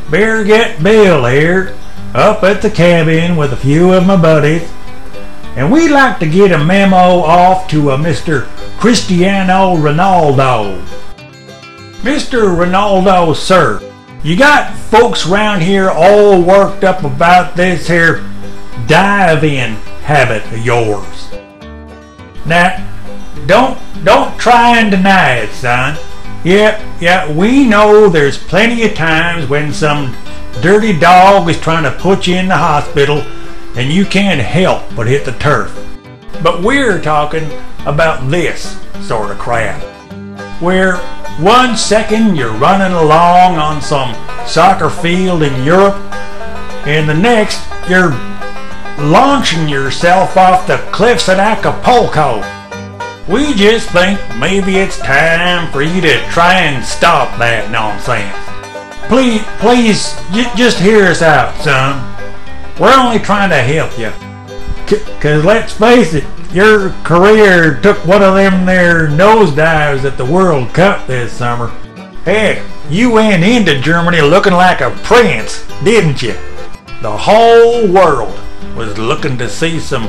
Beer Get Bill here, up at the cabin with a few of my buddies, and we'd like to get a memo off to a Mr. Cristiano Ronaldo. Mr. Ronaldo, sir, you got folks around here all worked up about this here dive-in habit of yours. Now, don't try and deny it, son. Yeah, we know there's plenty of times when some dirty dog is trying to put you in the hospital and you can't help but hit the turf. But we're talking about this sort of crap, where 1 second you're running along on some soccer field in Europe, and the next you're launching yourself off the cliffs at Acapulco. We just think maybe it's time for you to try and stop that nonsense. Please, just hear us out, son. We're only trying to help you. Cause let's face it, your career took one of them there nosedives at the World Cup this summer. Heck, you went into Germany looking like a prince, didn't you? The whole world was looking to see some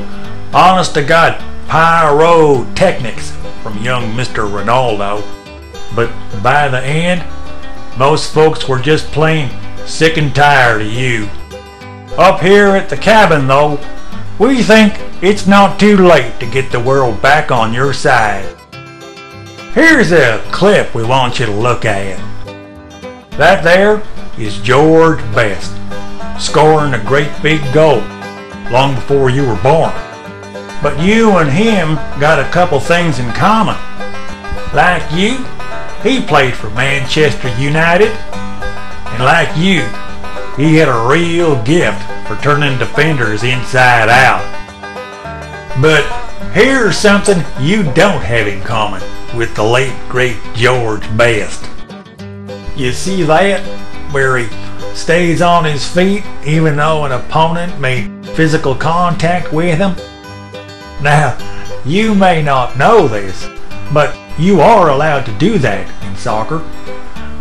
honest-to-God pyrotechnics from young Mr. Ronaldo. But by the end, most folks were just plain sick and tired of you. Up here at the cabin, though, we think it's not too late to get the world back on your side. Here's a clip we want you to look at. That there is George Best, scoring a great big goal long before you were born. But you and him got a couple things in common. Like you, he played for Manchester United, and like you, he had a real gift for turning defenders inside out. But here's something you don't have in common with the late great George Best. You see that, where he stays on his feet even though an opponent made physical contact with him? Now, you may not know this, but you are allowed to do that in soccer,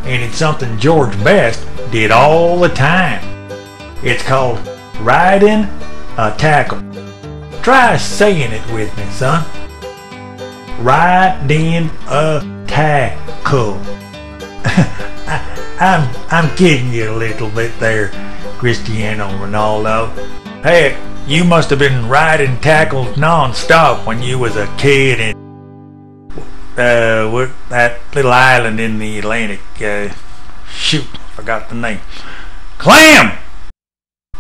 and it's something George Best did all the time. It's called riding a tackle. Try saying it with me, son. Riding a tackle. I'm kidding you a little bit there, Cristiano Ronaldo. Heck, you must have been riding tackles non-stop when you was a kid in that little island in the Atlantic. Shoot, I forgot the name. Clam!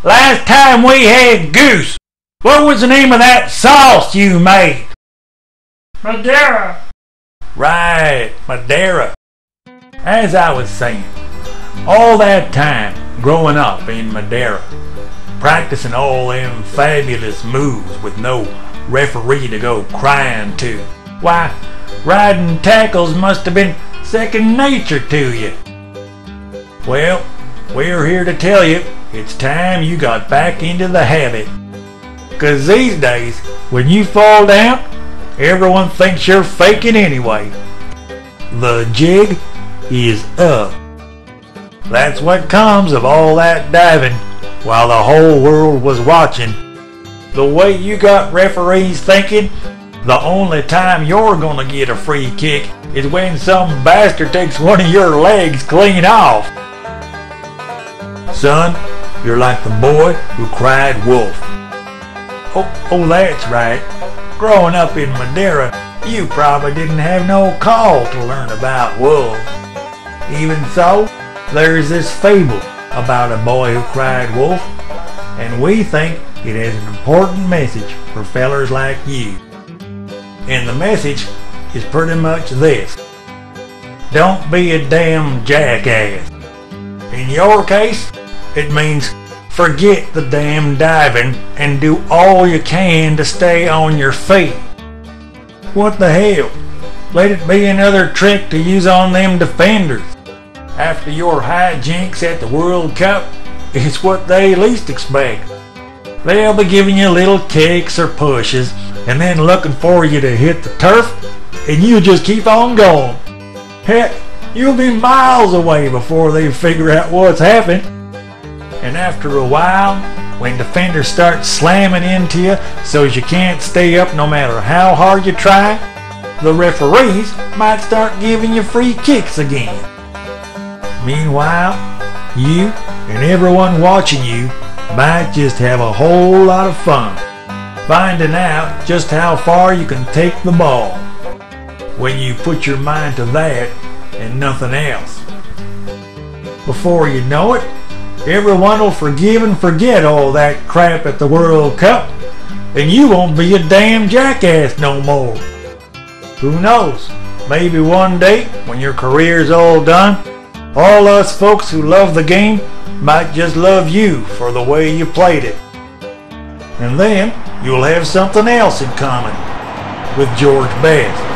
Last time we had goose, what was the name of that sauce you made? Madeira. Right, Madeira. As I was saying, all that time growing up in Madeira, practicing all them fabulous moves with no referee to go crying to, why, riding tackles must have been second nature to you. Well, we're here to tell you it's time you got back into the habit. 'Cause these days, when you fall down, everyone thinks you're faking anyway. The jig is up. That's what comes of all that diving while the whole world was watching. The way you got referees thinking the only time you're gonna get a free kick is when some bastard takes one of your legs clean off. Son, you're like the boy who cried wolf. Oh, that's right. Growing up in Madeira, you probably didn't have no call to learn about wolves. Even so, there's this fable about a boy who cried wolf, and we think it has an important message for fellers like you. And the message is pretty much this: don't be a damn jackass. In your case, it means forget the damn diving and do all you can to stay on your feet. What the hell? Let it be another trick to use on them defenders. After your hijinks at the World Cup, it's what they least expect. They'll be giving you little kicks or pushes and then looking for you to hit the turf, and you just keep on going. Heck, you'll be miles away before they figure out what's happened. And after a while, when defenders start slamming into you so you can't stay up no matter how hard you try, the referees might start giving you free kicks again. Meanwhile, you and everyone watching you might just have a whole lot of fun finding out just how far you can take the ball when you put your mind to that and nothing else. Before you know it, everyone will forgive and forget all that crap at the World Cup, and you won't be a damn jackass no more. Who knows, maybe one day, when your career's all done, all us folks who love the game might just love you for the way you played it. And then you'll have something else in common with George Best.